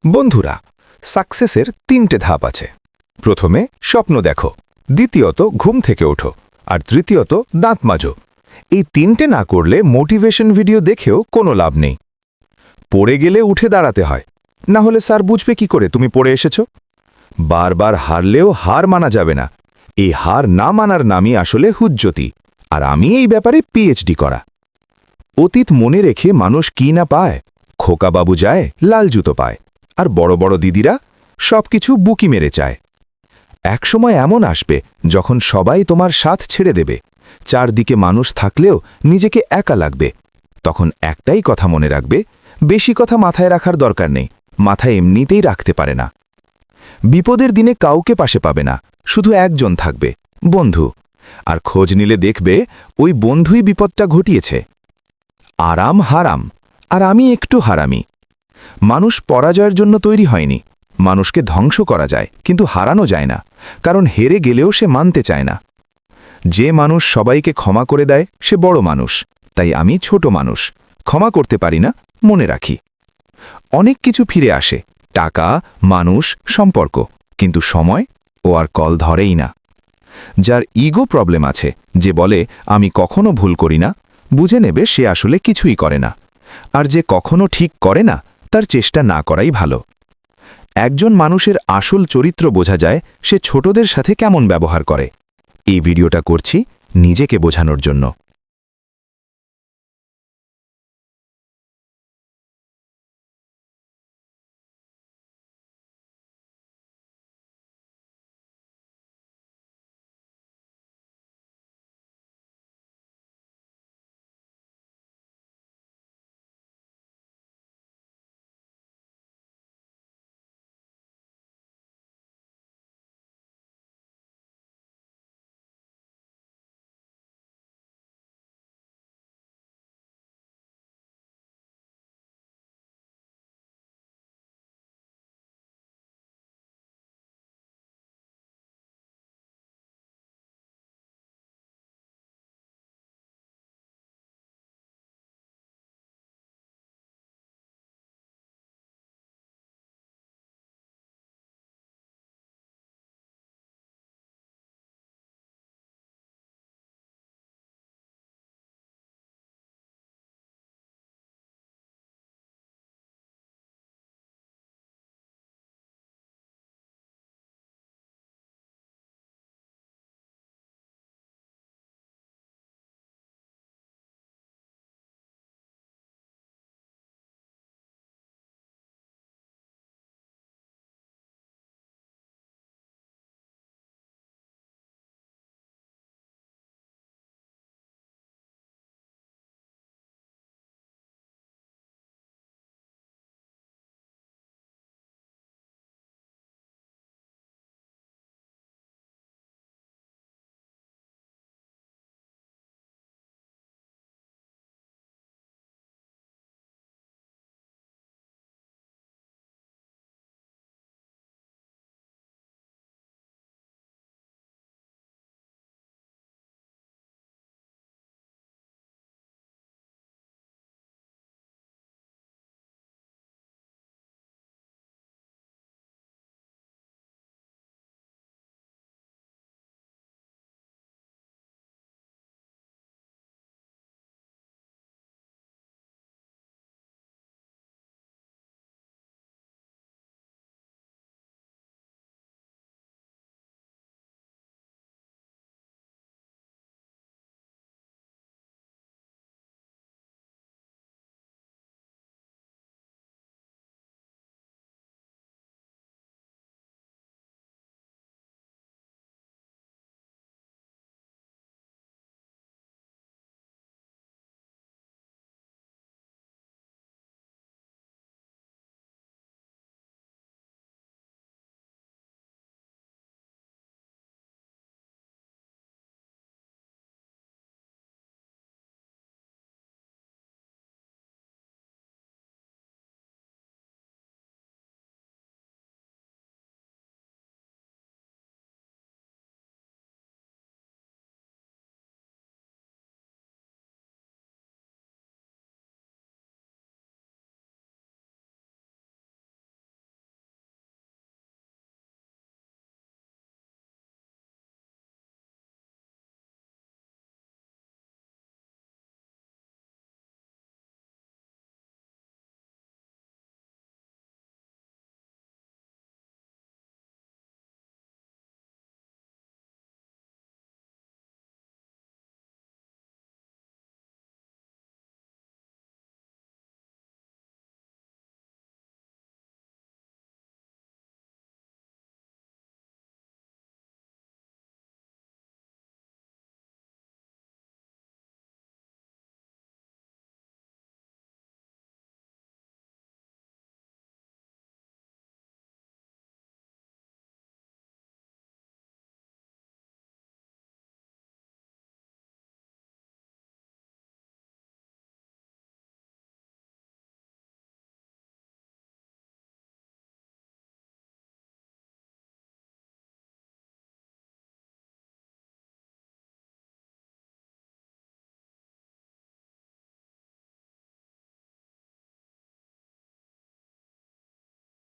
বন্ধুরা, সাকসেসের 3টে ধাপ আছে। প্রথমে স্বপ্ন দেখো, দ্বিতীয়ত ঘুম থেকে ওঠো, আর তৃতীয়ত দাঁত মাজো। এই 3টে না করলে মোটিভেশন ভিডিও দেখেও কোনো লাভ নেই। পড়ে গেলে উঠে দাঁড়াতে হয়, না হলে স্যার বুঝবে কি করে তুমি পড়ে এসেছ? বারবার হারলেও হার মানা যাবে না। এই হার না মানার নামই আসলে হুজ্জতি, আর আমি এই ব্যাপারে পিএইচডি করা। অতীত মনে রেখে মানুষ কি না পায়? খোকাবাবু যায়, লাল জুতো পায়, আর বড় বড় দিদিরা সবকিছু বুকি মেরে চায়। একসময় এমন আসবে যখন সবাই তোমার সাথ ছেড়ে দেবে, চারদিকে মানুষ থাকলেও নিজেকে একা লাগবে। তখন একটাই কথা মনে রাখবে, বেশি কথা মাথায় রাখার দরকার নেই, মাথায় এমনিতেই রাখতে পারে না। বিপদের দিনে কাউকে পাশে পাবে না, শুধু একজন থাকবে, বন্ধু। আর খোঁজ নিলে দেখবে ওই বন্ধুই বিপদটা ঘটিয়েছে। আরাম হারাম, আর আমি একটু হারামি। মানুষ পরাজয়ের জন্য তৈরি হয়নি। মানুষকে ধ্বংস করা যায়, কিন্তু হারানো যায় না, কারণ হেরে গেলেও সে মানতে চায় না। যে মানুষ সবাইকে ক্ষমা করে দেয় সে বড় মানুষ, তাই আমি ছোট মানুষ, ক্ষমা করতে পারি না, মনে রাখি। অনেক কিছু ফিরে আসে, টাকা, মানুষ, সম্পর্ক, কিন্তু সময় ও আর কল ধরেই না। যার ইগো প্রবলেম আছে, যে বলে আমি কখনো ভুল করি না, বুঝে নেবে সে আসলে কিছুই করে না। আর যে কখনো ঠিক করে না, তার চেষ্টা না করাই ভালো। একজন মানুষের আসল চরিত্র বোঝা যায় সে ছোটদের সাথে কেমন ব্যবহার করে। এই ভিডিওটা করছি নিজেকে বোঝানোর জন্য।